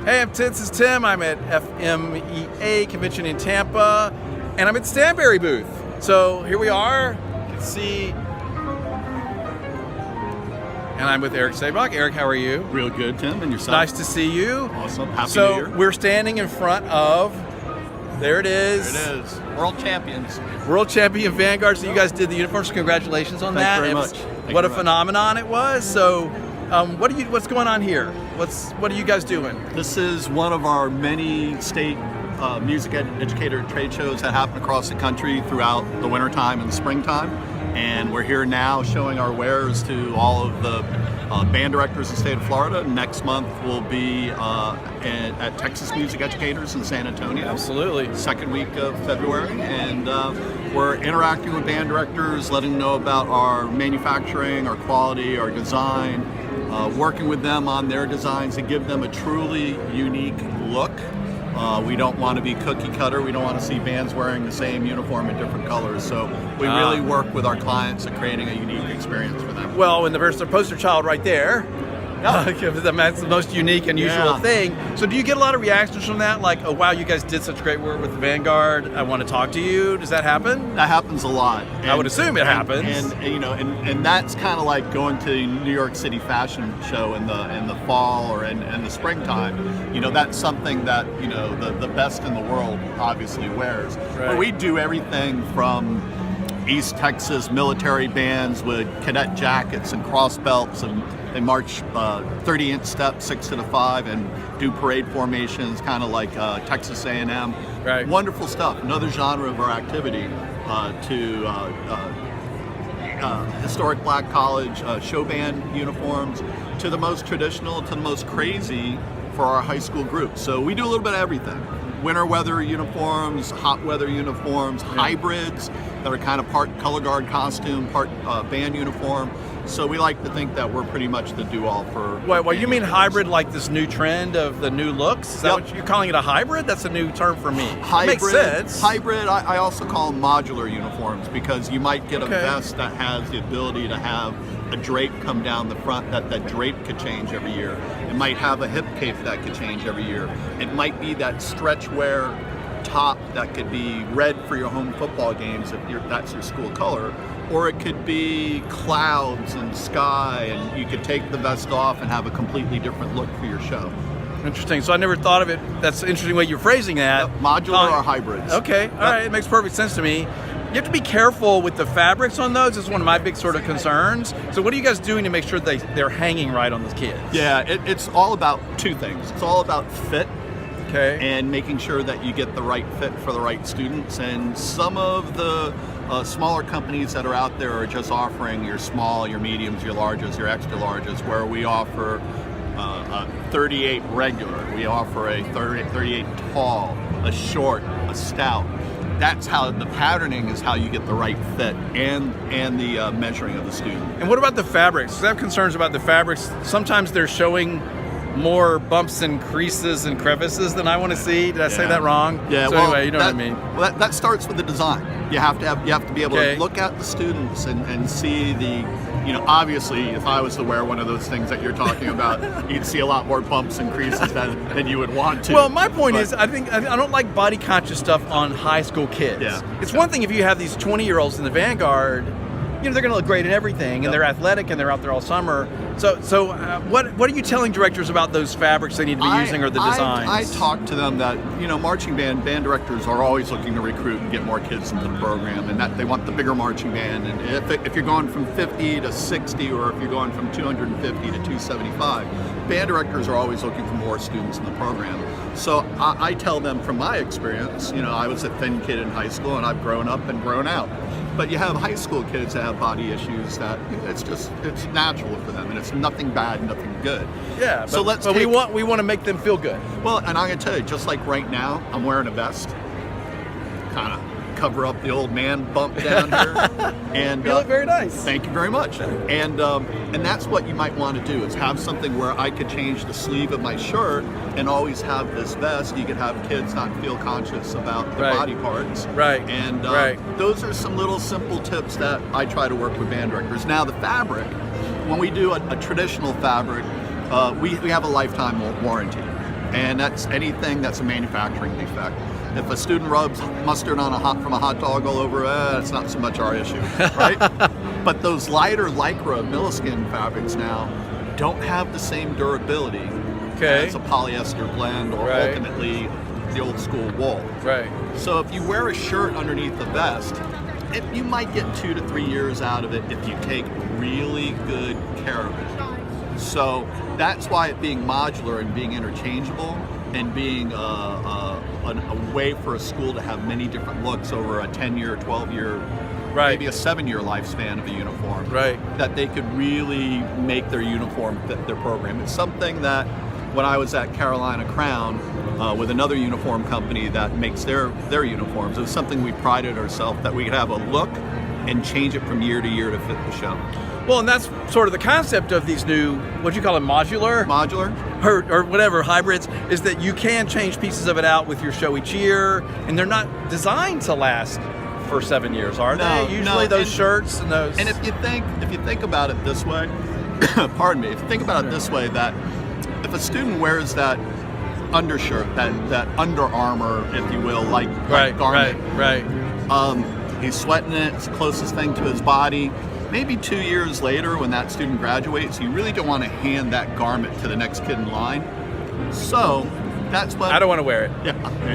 Hey, this is Tim. I'm at FMEA convention in Tampa, and I'm at Stanbury booth. So here we are. You can see, and I'm with Eric Sabach. Eric, how are you? Real good, Tim, and yourself? Nice to see you. Awesome. Happy New Year. So we're standing in front of, there it is. There it is. World champions. World champion Vanguard. So you guys did the uniforms. Congratulations on that. Thank you very much. What a phenomenon it was. So what's going on here? What are you guys doing? This is one of our many state music educator trade shows that happen across the country throughout the wintertime and springtime. And we're here now showing our wares to all of the band directors in the state of Florida. Next month we'll be at Texas Music Educators in San Antonio. Absolutely. Second week of February. And we're interacting with band directors, letting them know about our manufacturing, our quality, our design, working with them on their designs to give them a truly unique look. We don't want to be cookie cutter. We don't want to see bands wearing the same uniform in different colors. So we really work with our clients at creating a unique experience for them. Well, and there's the poster child right there. That's the most unique, unusual thing. So do you get a lot of reactions from that? Like, oh, wow, you guys did such great work with Vanguard. I want to talk to you. Does that happen? That happens a lot. I would assume it happens. And that's kind of like going to the New York City Fashion Show in the fall or in the springtime. That's something that, the best in the world obviously wears. Right. But we do everything from East Texas military bands with cadet jackets and cross belts, and they march 30-inch steps, 6 to the 5, and do parade formations, kind of like Texas A&M. Right. Wonderful stuff. Another genre of our activity to historic black college show band uniforms, to the most traditional, to the most crazy for our high school groups. So we do a little bit of everything. Winter weather uniforms, hot weather uniforms, hybrids that are kind of part color guard costume, part band uniform. So we like to think that we're pretty much the do-all for. Wait, you mean hybrid, like this new trend of the new looks? Is that what you're calling it, a hybrid? That's a new term for me. Hybrid, makes sense. Hybrid, I also call them modular uniforms, because you might get a vest that has the ability to have a drape come down the front, that drape could change every year. It might have a hip cape that could change every year. It might be that stretch wear top that could be red for your home football games if that's your school color. Or it could be clouds and sky, and you could take the vest off and have a completely different look for your show. Interesting. So I never thought of it. That's an interesting way you're phrasing that. Yep. Modular or hybrids. Okay. All right. It makes perfect sense to me. You have to be careful with the fabrics on those. It's one of my big sort of concerns. So what are you guys doing to make sure they're hanging right on the kids? Yeah, it's all about two things. It's all about fit. Okay. And making sure that you get the right fit for the right students. And some of the smaller companies that are out there are just offering your small, your mediums, your larges, your extra larges, where we offer a 38 regular, we offer a 38 tall, a short, a stout. That's how the patterning is how you get the right fit and the measuring of the student. And what about the fabrics? 'Cause I have concerns about the fabrics. Sometimes they're showing more bumps and creases and crevices than I want to see. Did I say that wrong? Yeah. So anyway, you know what I mean. Well, that starts with the design. You have to be able to look at the students and see the. Obviously, if I was to wear one of those things that you're talking about, you'd see a lot more bumps and creases than you would want to. Well, my point is, I don't like body conscious stuff on high school kids. Yeah. It's one thing if you have these 20-year-olds in the Vanguard, they're going to look great in everything, and they're athletic, and they're out there all summer. So what are you telling directors about those fabrics they need to be using or the designs? I talk to them that, marching band directors are always looking to recruit and get more kids into the program, and that they want the bigger marching band. And if you're going from 50 to 60, or if you're going from 250 to 275, band directors are always looking for more students in the program. So I tell them from my experience, I was a thin kid in high school, and I've grown up and grown out. But you have high school kids that have body issues that it's natural for them, and it's nothing bad, nothing good. Yeah. So we want to make them feel good. Well, and I'm gonna tell you, just like right now, I'm wearing a vest, kind of cover up the old man bump down here. And you look very nice. Thank you very much. And that's what you might want to do, is have something where I could change the sleeve of my shirt and always have this vest. You could have kids not feel conscious about their body parts. Right. And those are some little simple tips that I try to work with band directors. Now the fabric, when we do a traditional fabric, we have a lifetime warranty. and that's anything that's a manufacturing defect. If a student rubs mustard on from a hot dog all over, it's not so much our issue, right? But those lighter lycra milliskin fabrics now don't have the same durability as a polyester blend or ultimately the old school wool. Right. So if you wear a shirt underneath the vest, you might get 2 to 3 years out of it if you take really good care of it. So that's why it being modular and being interchangeable and being a way for a school to have many different looks over a 10-year, 12-year, maybe a 7-year lifespan of a uniform, that they could really make their uniform fit their program. It's something that when I was at Carolina Crown with another uniform company that makes their uniforms, it was something we prided ourselves that we could have a look and change it from year to year to fit the show. Well, and that's sort of the concept of these new, what do you call them, modular? Or whatever, hybrids, is that you can change pieces of it out with your show each year, and they're not designed to last for 7 years, are they? Usually those shirts and those... And if you think about it this way, pardon me, if you think about it this way, that if a student wears that undershirt, that Under Armour, if you will, like garment, he's sweating it, it's the closest thing to his body. Maybe 2 years later, when that student graduates, you really don't want to hand that garment to the next kid in line. So that's what I don't want to wear it.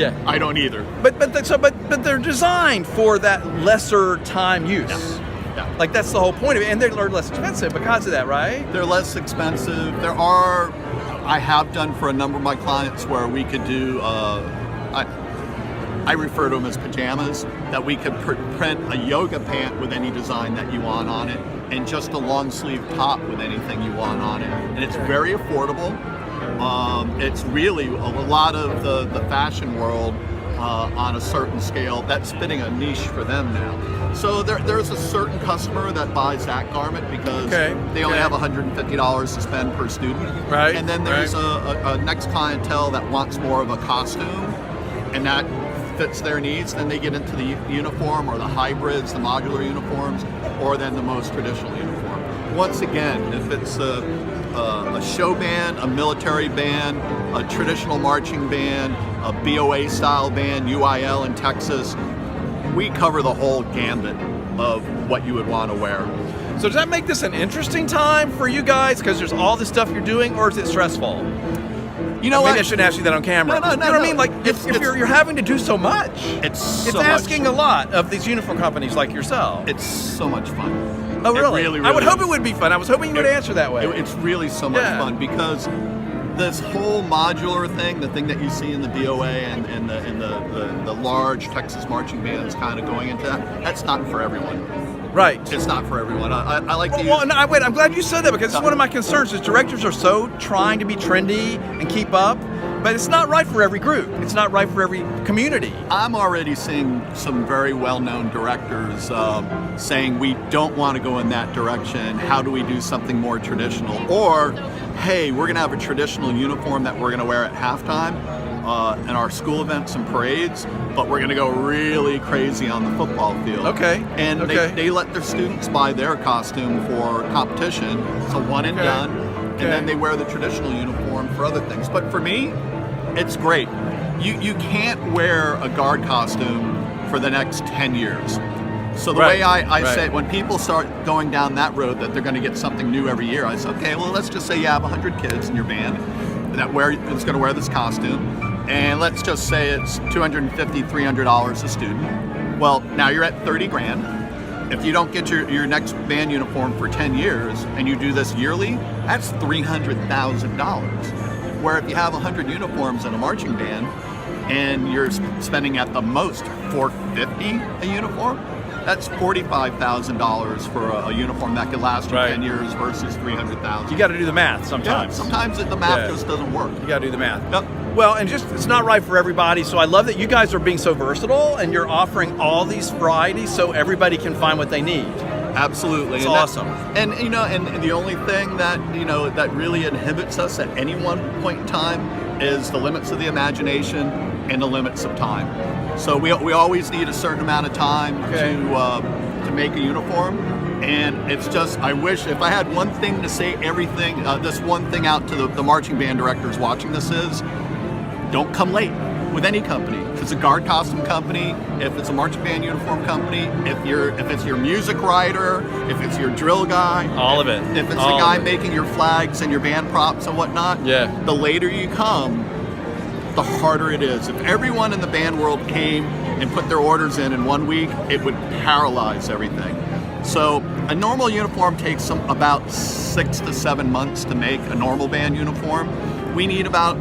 Yeah, I don't either. But they're designed for that lesser time use. Yeah. Like that's the whole point of it, and they're less expensive because of that, right? They're less expensive. I have done for a number of my clients where we could do. I refer to them as pajamas, that we could print a yoga pant with any design that you want on it, and just a long sleeve top with anything you want on it. And it's very affordable. It's really a lot of the fashion world on a certain scale, that's fitting a niche for them now. So there's a certain customer that buys that garment because they only have $150 to spend per student. Right. And then there's a next clientele that wants more of a costume, and that fits their needs. Then they get into the uniform or the hybrids, the modular uniforms, or then the most traditional uniform. Once again, if it's a show band, a military band, a traditional marching band, a BOA style band, UIL in Texas, we cover the whole gambit of what you would want to wear. So does that make this an interesting time for you guys because there's all this stuff you're doing, or is it stressful? You know, maybe I shouldn't ask you that on camera. No, you know what I mean? Like, if you're having to do so much, it's asking a lot of these uniform companies like yourself. It's so much fun. Oh, really? Really I would hope it would be fun. I was hoping you would answer that way. It's really so much fun because this whole modular thing, the thing that you see in the BOA and the large Texas marching bands kind of going into that, that's not for everyone. Right. It's not for everyone. I like to use... Well, no, wait, I'm glad you said that because it's one of my concerns is directors are so trying to be trendy and keep up, but it's not right for every group. It's not right for every community. I'm already seeing some very well-known directors saying we don't want to go in that direction. How do we do something more traditional? Or, hey, we're going to have a traditional uniform that we're going to wear at halftime in our school events and parades, but we're going to go really crazy on the football field. And they let their students buy their costume for competition. It's a one and done. And then they wear the traditional uniform for other things. But for me, it's great. You can't wear a guard costume for the next 10 years. So the way I say it, when people start going down that road that they're going to get something new every year, I say, okay, well, let's just say you have 100 kids in your band that's going to wear this costume. And let's just say it's $250, $300 a student. Well, now you're at 30 grand. If you don't get your next band uniform for 10 years and you do this yearly, that's $300,000. Where if you have 100 uniforms in a marching band and you're spending at the most $450 a uniform, that's $45,000 for a uniform that could last you 10 years versus $300,000. You got to do the math sometimes. Yeah, sometimes the math just doesn't work. You got to do the math. Yep. Well, and just it's not right for everybody. So I love that you guys are being so versatile and you're offering all these varieties so everybody can find what they need. Absolutely. It's awesome. And the only thing that that really inhibits us at any one point in time is the limits of the imagination and the limits of time. So we always need a certain amount of time to make a uniform. And it's just, I wish if I had one thing to say this one thing out to the marching band directors watching this is, don't come late with any company. If it's a guard costume company, if it's a marching band uniform company, if it's your music writer, if it's your drill guy, all of it. If it's the guy making your flags and your band props and whatnot, the later you come, the harder it is. If everyone in the band world came and put their orders in 1 week, it would paralyze everything. So a normal uniform takes about 6 to 7 months to make a normal band uniform. We need about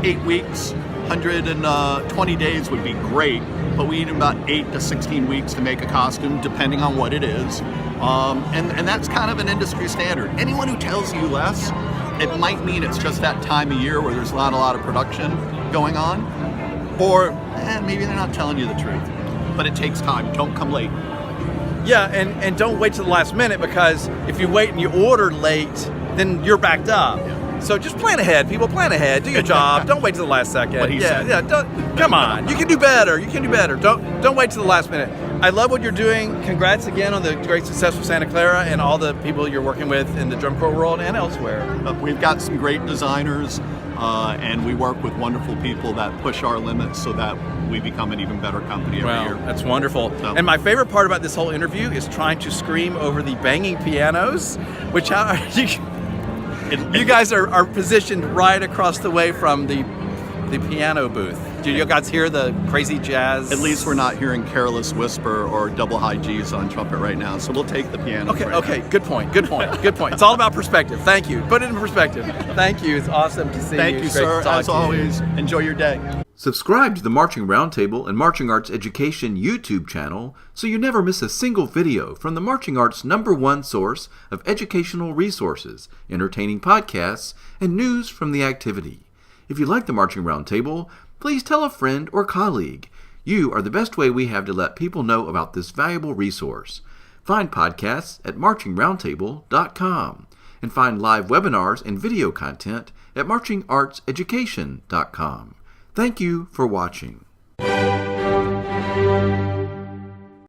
8 weeks. 120 days would be great, but we need about 8 to 16 weeks to make a costume, depending on what it is. And that's kind of an industry standard. Anyone who tells you less, it might mean it's just that time of year where there's not a lot of production going on, or maybe they're not telling you the truth. But it takes time. Don't come late. Yeah, and don't wait till the last minute, because if you wait and you order late, then you're backed up. So just plan ahead, people. Plan ahead. Do your job. Don't wait till the last second. What he said. Come on. You can do better. You can do better. Don't wait till the last minute. I love what you're doing. Congrats again on the great success with Santa Clara and all the people you're working with in the drum corps world and elsewhere. We've got some great designers, and we work with wonderful people that push our limits so that we become an even better company every year. That's wonderful. And my favorite part about this whole interview is trying to scream over the banging pianos, which you guys are positioned right across the way from the piano booth. Do you guys hear the crazy jazz? At least we're not hearing Careless Whisper or double high G's on trumpet right now, so we'll take the piano. Okay, good point. It's all about perspective. Thank you. Put it in perspective. Thank you. It's awesome to see you. Thank you, sir. As always, enjoy your day. Subscribe to the Marching Roundtable and Marching Arts Education YouTube channel so you never miss a single video from the Marching Arts #1 source of educational resources, entertaining podcasts, and news from the activity. If you like the Marching Roundtable, please tell a friend or colleague. You are the best way we have to let people know about this valuable resource. Find podcasts at marchingroundtable.com and find live webinars and video content at marchingartseducation.com. Thank you for watching.